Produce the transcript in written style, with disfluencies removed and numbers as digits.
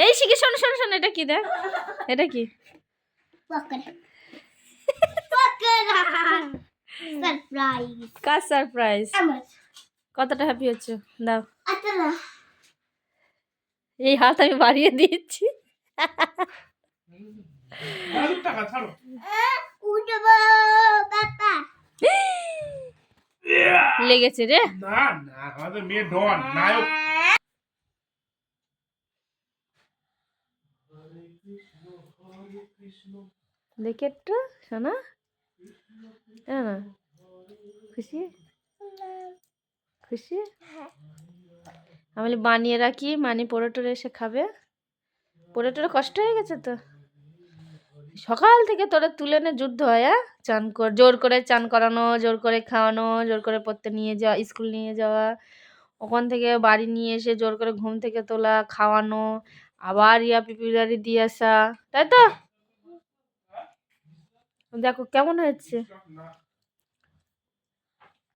এই শিখে শোন শোন শোন, এটা কি দেখ, এটা কি? সারপ্রাইজ। কার সারপ্রাইজ? কতটা হ্যাপি হচ্ছে দাও। এই হাত আমি বাড়িয়ে দিচ্ছি। লেগেছে রে। না না, আমাদের মেয়ে ডন নায়ক। দেখে একটু শোনা, না খুশি খুশি? আমি বানিয়ে রাখি, মানে পড়ে টরে এসে খাবে। পড়ে টরে কষ্ট হয়ে গেছে তো, সকাল থেকে তোরা তুলে এনে যুদ্ধ হয়। চান কর, জোর করে চান করানো, জোর করে খাওয়ানো, জোর করে পড়তে নিয়ে যাওয়া, স্কুল নিয়ে যাওয়া, ওখান থেকে বাড়ি নিয়ে এসে জোর করে ঘুম থেকে তোলা, খাওয়ানো, আবার পিপিলারি দিয়ে আসা, তাই তো? দেখো কেমন হয়েছে।